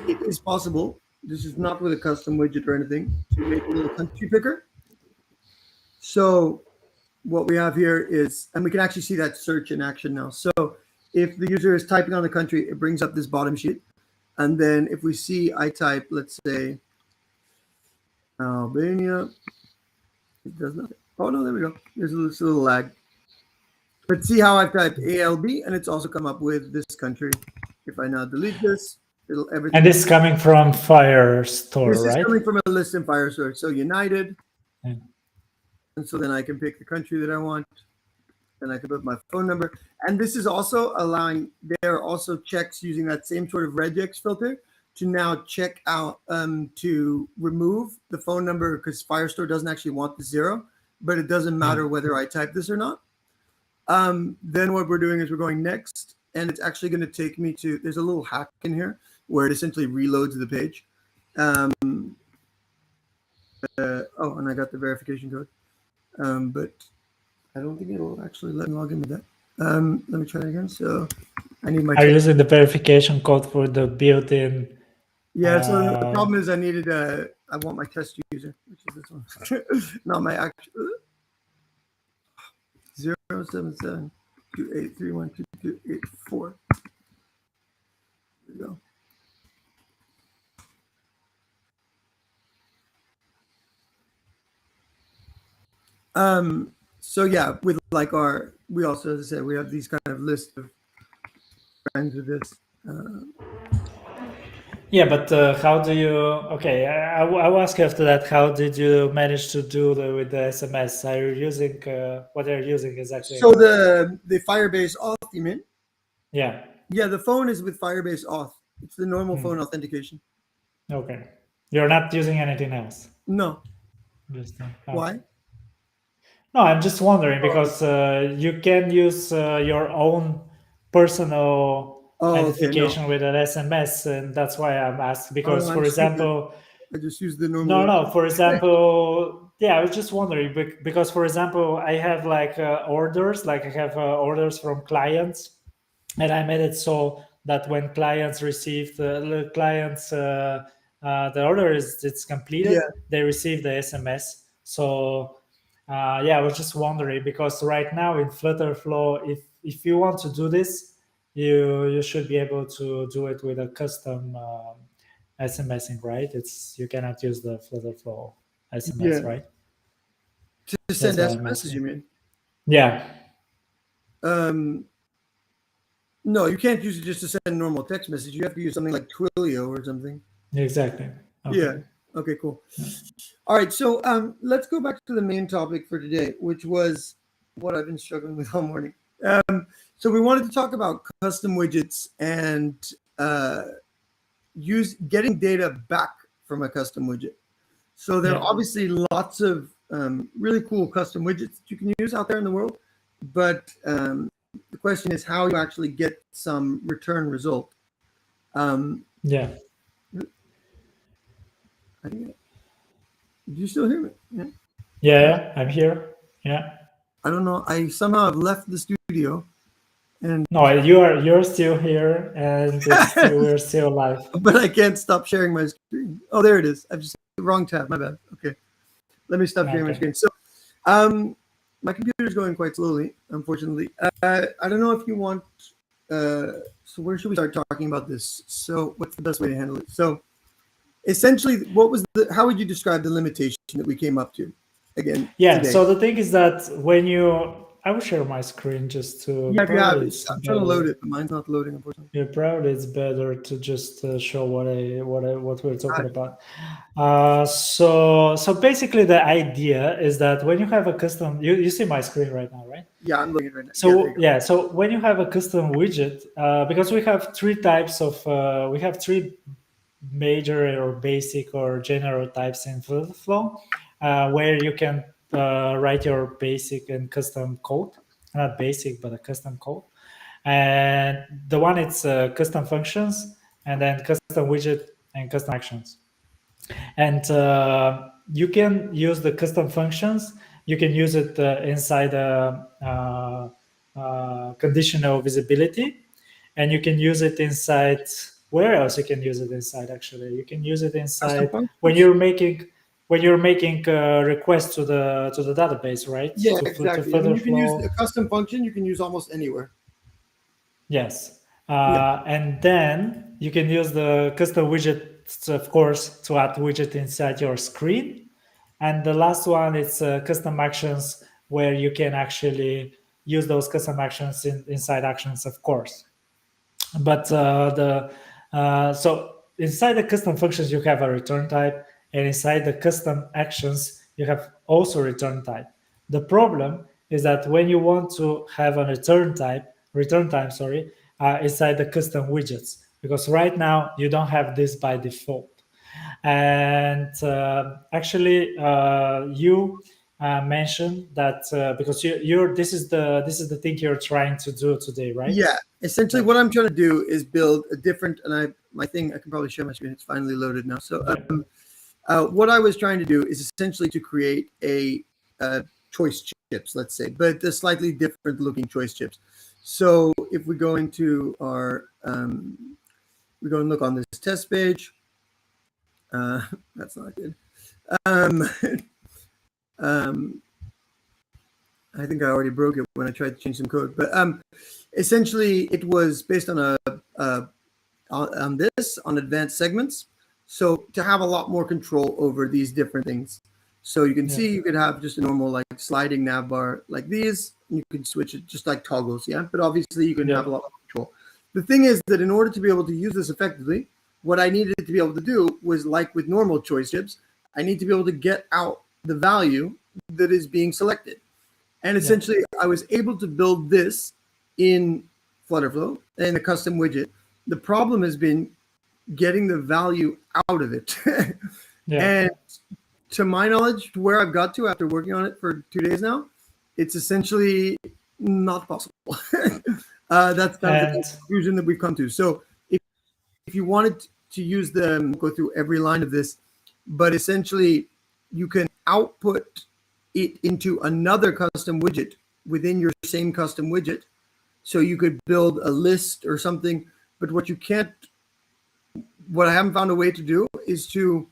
it is possible, this is not with a custom widget or anything, to make a little country picker. So what we have here is, and we can actually see that search in action now. So if the user is typing on the country, it brings up this bottom sheet. And then if we see I type, let's say, Albania, it does nothing. Oh, no, there we go. There's a little lag. But see how I've typed ALB, and it's also come up with this country. If I now delete this, it'll everything. And this is coming from Firestore, this right? This is coming from a list in Firestore. So United. Yeah. And so then I can pick the country that I want. Then I can put my phone number. And this is also allowing, there are also checks using that same sort of regex filter to now check out to remove the phone number, because Firestore doesn't actually want the 0, but it doesn't matter whether I type this or not. Then what we're doing is we're going next, and it's actually going to take me to, there's a little hack in here where it essentially reloads the page. And I got the verification code. But I don't think it'll actually let me log in with that. Let me try it again. So I need my. Are you using the verification code for the built-in? Yeah. So the problem is I needed I want my test user, which is this one, not my actual. 077 2831 2284. There we go. So yeah, with like we also, as I said, we have these kind of list of friends with this. Yeah, but how do you? Okay, I will ask you after that. How did you manage to do with the SMS? Are you using what are you using exactly? So the Firebase auth, you mean? Yeah. Yeah, the phone is with Firebase auth. It's the normal phone authentication. Okay, you're not using anything else. No. Just why? No, I'm just wondering because you can use your own personal identification with an SMS, and that's why I'm asking. Because, for example, I just use the normal. No. For example, yeah, I was just wondering because, for example, I have like orders, like I have orders from clients, and I made it so that when clients receive the clients the order is it's completed, Yeah. they receive the SMS. So yeah, I was just wondering because right now in FlutterFlow, if you want to do this, you should be able to do it with a custom SMSing, right? It's you cannot use the FlutterFlow SMS, Yeah. right? To That's send why I'm SMS, you asking. mean? Yeah, No, you can't use it just to send normal text message. You have to use something like Twilio or something. exactly. Yeah. Okay. Okay, cool. All right, so let's go back to the main topic for today, which was what I've been struggling with all morning. So we wanted to talk about custom widgets and getting data back from a custom widget. So there are obviously lots of really cool custom widgets that you can use out there in the world, but the question is how you actually get some return result. Yeah. Do you still hear me? Yeah. Yeah, I'm here. Yeah. I don't know. I somehow have left the studio, and No, you're still here, and we're still live. but I can't stop sharing my screen. Oh, there it is. I've just the wrong tab. My bad. Okay, let me stop sharing my screen. So, my computer's going quite slowly, unfortunately. I don't know if you want. So where should we start talking about this? So, what's the best way to handle it? So, essentially, how would you describe the limitation that we came up to again today? So the thing is that I will share my screen just to. Yeah, if you have it. It's I'm trying to load it, but mine's not loading, unfortunately. Yeah, probably it's better to just show what we're talking about. So basically, the idea is that when you have a custom, you see my screen right now, right? Yeah, I'm looking at it right now. So so when you have a custom widget, because we have three types of we have three major or basic or general types in FlutterFlow, where you can write your basic and custom code, not basic but a custom code. And the one it's custom functions, and then custom widget and custom actions. And you can use the custom functions. You can use it inside conditional visibility, and you can use it inside. Where else you can use it inside? Actually, you can use it inside when you're making requests to the database, right? Yeah, to, exactly. To I mean, you can use FlutterFlow. a custom function. You can use almost anywhere. Yes. And then you can use the custom widgets, of course, to add widget inside your screen. And the last one is custom actions, where you can actually use those custom actions inside actions, of course. But so inside the custom functions, you have a return type, and inside the custom actions, you have also return type. The problem is that when you want to have a return time, inside the custom widgets, because right now you don't have this by default. And actually, you mentioned that because this is the thing you're trying to do today, right? Yeah, essentially, what I'm trying to do is build a different. And I can probably share my screen. It's finally loaded now. So, what I was trying to do is essentially to create a choice chips, let's say, but a slightly different looking choice chips. So, if we go into our, we go and look on this test page. That's not good. I think I already broke it when I tried to change some code, but essentially it was based on on advanced segments. So to have a lot more control over these different things. So you can see you could have just a normal like sliding nav bar like these. You can switch it just like toggles, but obviously you can have a lot more control. The thing is that in order to be able to use this effectively, what I needed to be able to do was like with normal choice chips, I need to be able to get out the value that is being selected. And essentially, I was able to build this in FlutterFlow and a custom widget. The problem has been getting the value out of it. And to my knowledge, to where I've got to after working on it for 2 days now, it's essentially not possible. That's kind of the conclusion that we've come to. So if you wanted to use go through every line of this, but essentially you can output it into another custom widget within your same custom widget. So you could build a list or something, but what I haven't found a way to do is to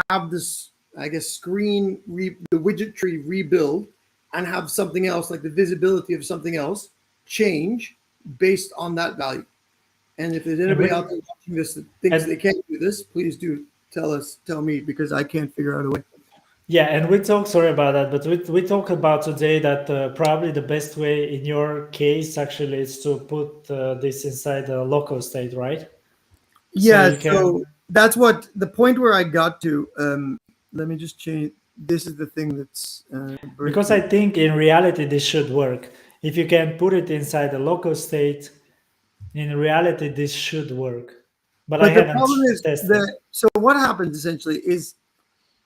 have this, I guess, the widget tree rebuild and have something else, like the visibility of something else, change based on that value. And if there's anybody out there watching this that thinks they can't do this, please do tell me, because I can't figure out a way. Yeah, and sorry about that, but we talk about today that probably the best way in your case actually is to put this inside the local state, right? Yeah, so that's what the point where I got to. Let me just change. This is the thing that's because I think in reality this should work. If you can put it inside the local state, in reality this should work. But I the haven't problem is tested. So what happens essentially is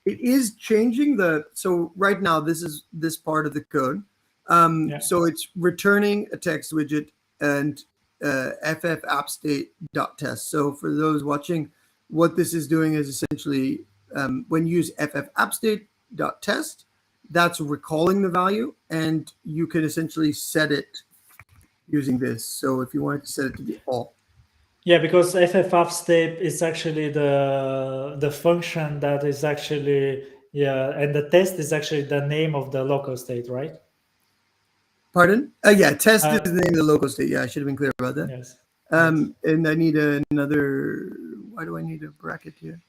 it is changing so right now this is this part of the code. So it's returning a text widget and ff app state dot test. So for those watching, what this is doing is essentially when you use ff app state dot test, that's recalling the value, and you can essentially set it using this. So if you wanted to set it to be all. Yeah, because ff_step is actually the function that is actually, and the test is actually the name of the local state, right? Pardon? Yeah, test is the name of the local state. Yeah, I should have been clear about that. Yes. And I need another. Why do I need a bracket here?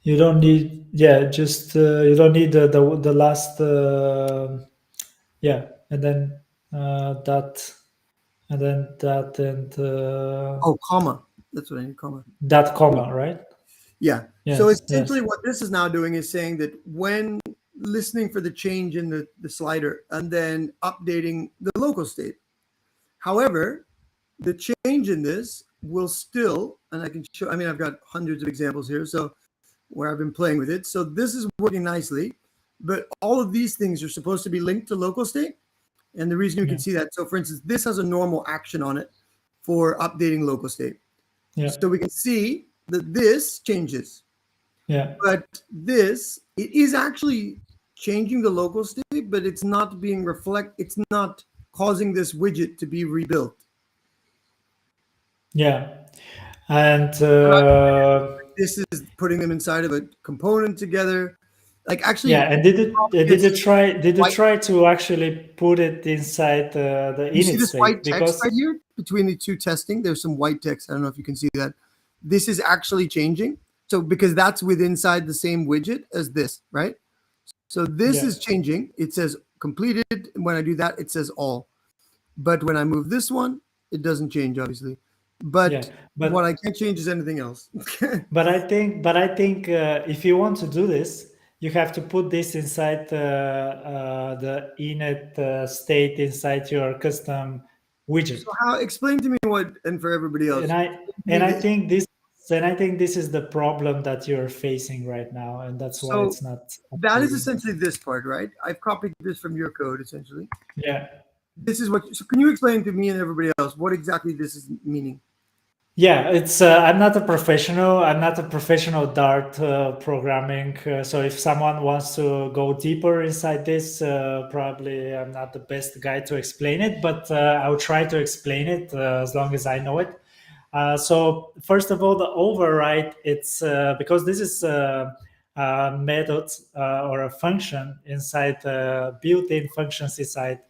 You don't need. Yeah, just you don't need the last. Yeah, and then that, and then that, and comma. That's what I need. Comma. that comma, right? Yeah. Yes, So essentially, what this is now doing is saying that when listening for the change in the slider and then updating the local state. However, the change in this will still, and I can show, I mean, I've got hundreds of examples here, so where I've been playing with it. So this is working nicely, but all of these things are supposed to be linked to local state. And the reason you can see that, so for instance, this has a normal action on it for updating local state. Yeah. So we can see that this changes. Yeah. But it is actually changing the local state, but it's not being it's not causing this widget to be rebuilt. Yeah. And this is putting them inside of a component together. Like actually, yeah. And did you try to actually put it inside the init you see this state? white text right here between the two testing? There's some white text. I don't know if you can see that. This is actually changing. So because that's inside the same widget as this, right? So this is changing. It says completed. And when I do that, it says all. But when I move this one, it doesn't change, obviously. But what I can't change is anything else. but I think if you want to do this, you have to put this inside the init state inside your custom widget. So explain to me what, and for everybody else. And I think this is the problem that you're facing right now, and that's why it's not. That is essentially this part, right? I've copied this from your code, essentially. Yeah. This is what. So can you explain to me and everybody else what exactly this is meaning? Yeah, it's. I'm not a professional. I'm not a professional Dart programming. So if someone wants to go deeper inside this, probably I'm not the best guy to explain it. But I'll try to explain it as long as I know it. So first of all, the override. It's because this is a method or a function inside built-in functions inside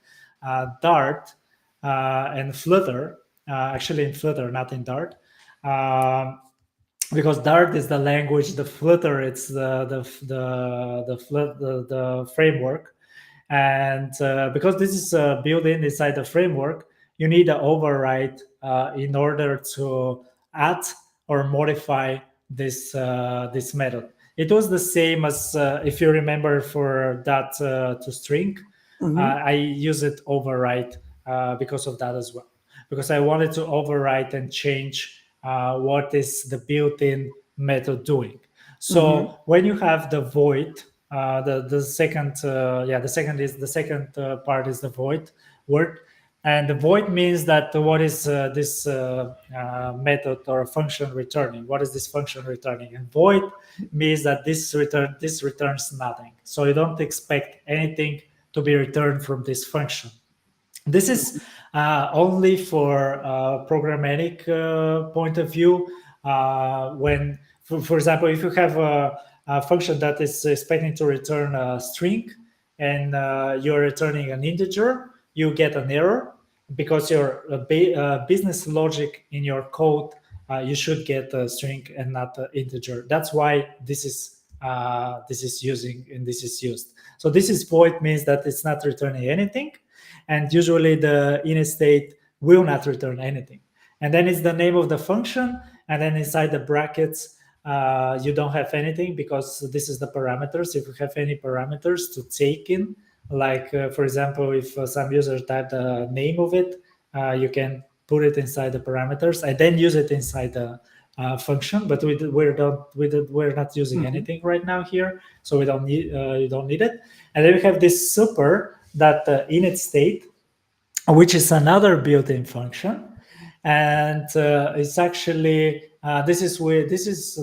Dart and Flutter. Actually in Flutter, not in Dart, because Dart is the language. The Flutter, it's the framework, and because this is built in inside the framework, you need an override in order to add or modify this this method. It was the same as if you remember for that to string. I use it override because of that as well. Because I wanted to overwrite and change what is the built-in method doing. So when you have the void, the second part is the void word. And the void means that what is this method or function returning? What is this function returning? And void means that this returns nothing. So you don't expect anything to be returned from this function. This is only for programmatic point of view. When, for example, if you have a function that is expecting to return a string and you're returning an integer, you get an error because your business logic in your code, you should get a string and not an integer. That's why this is used. So this is void means that it's not returning anything, and usually the init state will not return anything. And then it's the name of the function, and then inside the brackets you don't have anything because this is the parameters. If you have any parameters to take in, like for example, if some user typed the name of it, you can put it inside the parameters and then use it inside the function. But we're not using anything right now here, so we don't need you don't need it. And then we have this super that init state, which is another built-in function, and it's actually this is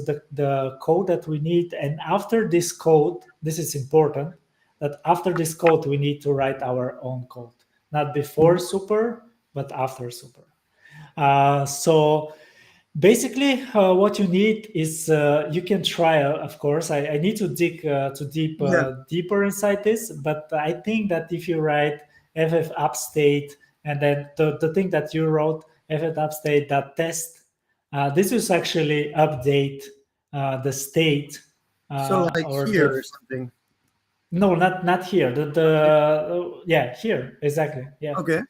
the code that we need. And after this code, this is important, that after this code we need to write our own code, not before super but after super. So basically what you need is you can try, of course. I need to dig deeper inside this, but I think that if you write ff upstate and then the thing that you wrote, ff upstate that test, this is actually update the state So like or here or something. No, not here. Yeah, here exactly. Yeah. Okay.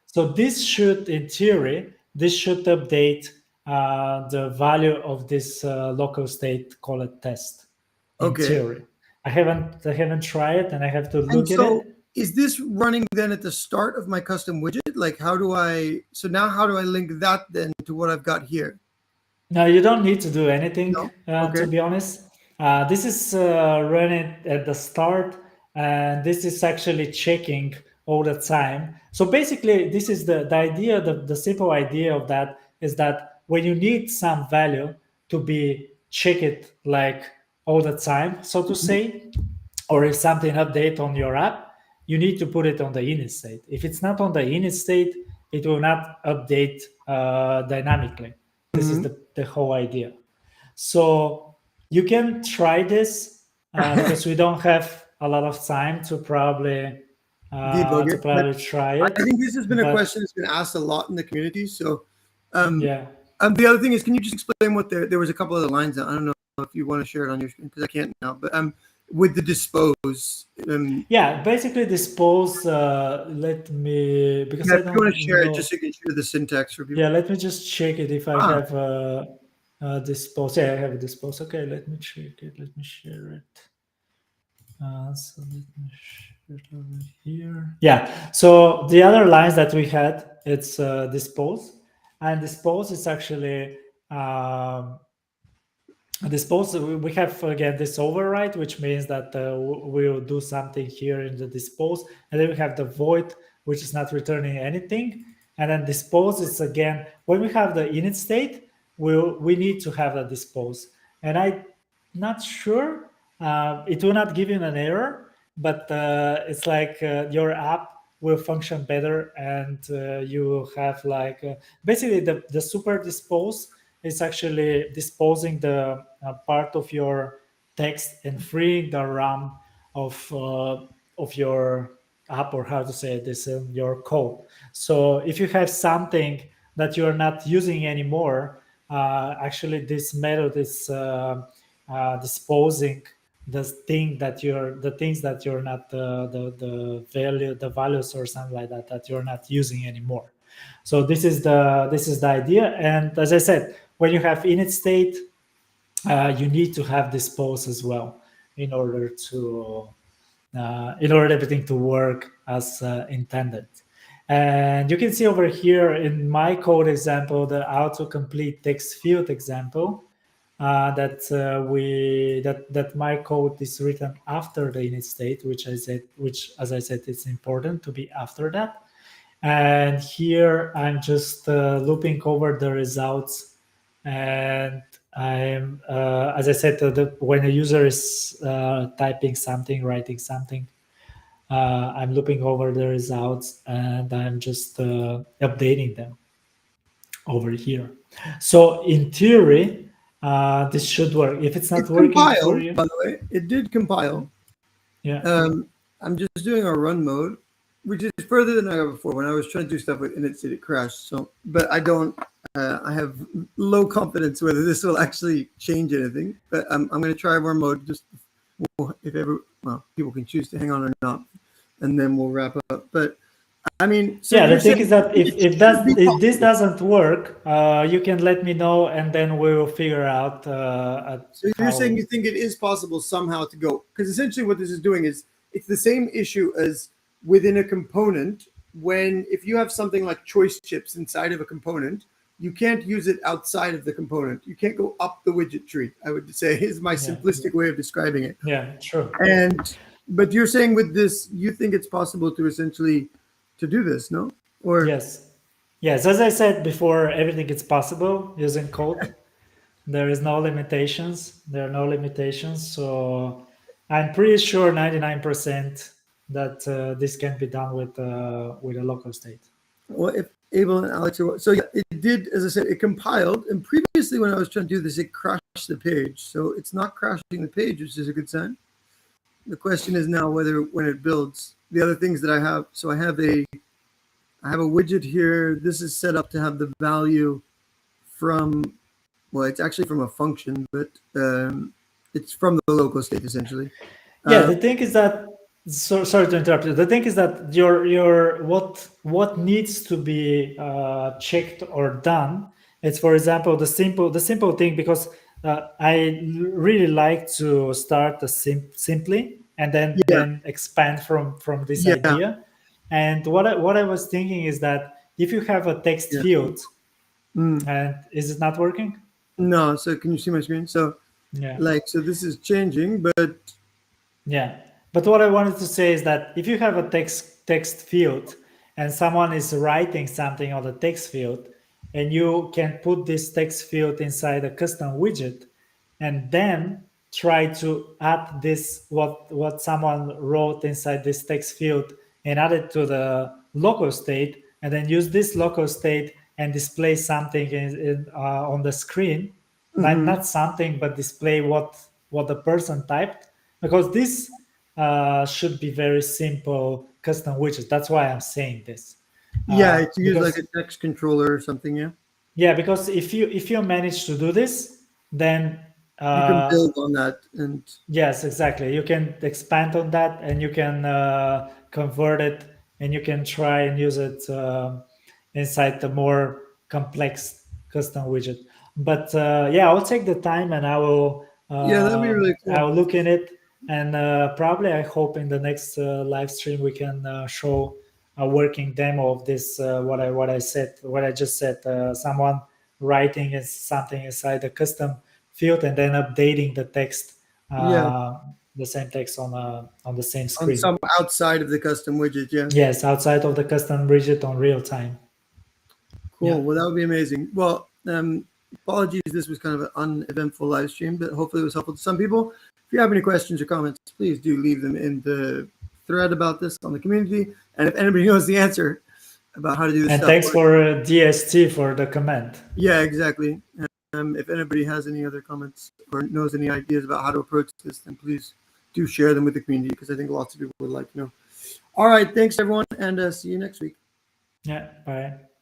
So this should, in theory, this should update the value of this local state called test. In theory, I haven't tried it, and I have to look at it. Is this running then at the start of my custom widget? Like, how do I link that then to what I've got here? No, you don't need to do anything, to be honest. This is running at the start, and this is actually checking all the time. So basically, this is the idea, the simple idea of that is that when you need some value to be checked like all the time, so to say, or if something update on your app, you need to put it on the init state. If it's not on the init state, it will not update dynamically. This is the whole idea. So you can try this because we don't have a lot of time to probably try it. I think this has been a question that's been asked a lot in the community. So yeah. The other thing is, can you just explain what there was a couple other lines that I don't know if you want to share it on your screen because I can't now, but with the dispose. Yeah, basically dispose. Let me, because I don't want to share it just so you can share the syntax for people. Yeah, let me just check it if I have dispose. Yeah, I have a dispose. Okay, let me check it. Let me share it. So let me share it over here. Yeah. So the other lines that we had, it's dispose, and dispose is actually. Dispose, we have again this override, which means that we'll do something here in the dispose, and then we have the void, which is not returning anything. And then dispose is again when we have the init state, we need to have a dispose. And I'm not sure it will not give you an error, but it's like your app will function better, and you have like basically the super dispose is actually disposing the part of your text and freeing the RAM of your app, or how to say this, in your code. So if you have something that you are not using anymore, actually this method is disposing the things that you're not the values or something like that you're not using anymore. So this is the idea. And as I said, when you have init state, you need to have dispose as well in order everything to work as intended. And you can see over here in my code example, the autocomplete text field example, that my code is written after the init state, which as I said, it's important to be after that. And here I'm just looping over the results, and I'm as I said, when a user is typing something, writing something, I'm looping over the results, and I'm just updating them over here. So in theory, this should work. If it's not It working for compiled, you, by the way. It did compile. yeah. I'm just doing our run mode, which is further than I got before. When I was trying to do stuff with init, it crashed. So, but I don't. I have low confidence whether this will actually change anything. But I'm going to try run mode just if ever. Well, people can choose to hang on or not, and then we'll wrap up. But I mean, so Yeah, the you're thing saying is that it should be if this possible. doesn't work, you can let me know, and then we will figure out So you're saying how. you think it is possible somehow to go, because essentially what this is doing is it's the same issue as within a component. When if you have something like choice chips inside of a component, you can't use it outside of the component. You can't go up the widget tree, I would say, is my Yeah, simplistic way of describing it. yeah, true. And but you're saying with this, you think it's possible to essentially to do this, no? Or Yes, yes. As I said before, everything is possible using code. There is no limitations. There are no limitations. So I'm pretty sure 99% that this can be done with a local state. well, if Abel and Alex are so yeah, it did, as I said, it compiled. And previously, when I was trying to do this, it crashed the page. So it's not crashing the page, which is a good sign. The question is now whether when it builds the other things that I have. So I have a widget here. This is set up to have the value from, well, it's actually from a function, but it's from the local state essentially. Yeah, the thing is that, sorry to interrupt you. The thing is that your what needs to be checked or done. It's, for example, the simple thing, because I really like to start simply, and Yeah, then expand from this yeah, idea. And what I was thinking is that if you have a text yeah. field, Mm. and is it not working? No, so can you see my screen? So Yeah. like, so this is changing, but Yeah, but what I wanted to say is that if you have a text field, and someone is writing something on the text field, and you can put this text field inside a custom widget, and then try to add this what someone wrote inside this text field, and add it to the local state, and then use this local state and display something on the screen, mhm. not something, but display what the person typed, because this should be very simple custom widgets. That's why I'm saying this, Yeah, it's used like a because text controller or something. Yeah, yeah, because if you manage to do this, then you can uh, build on that, and yes, exactly. You can expand on that, and you can convert it, and you can try and use it inside the more complex custom widget. But yeah, I'll take the time, and yeah, that'd be really I cool. will look in it, and probably I hope in the next live stream we can show a working demo of this. What I just said. Someone writing is something inside the custom field, and then updating the text, Yeah, uh, the same text on the same on screen. some outside of the custom widget. Yeah, Yes, outside of the custom widget on real time. cool. Yeah, Well, that would be amazing. Well, apologies, this was kind of an uneventful live stream, but hopefully it was helpful to some people. If you have any questions or comments, please do leave them in the thread about this on the community. And if anybody knows the answer about how to do this and stuff, thanks for DST for the comment. yeah, exactly. If anybody has any other comments or knows any ideas about how to approach this, then please do share them with the community, because I think lots of people would like to know. All right, thanks everyone, and see you next week. Yeah, bye.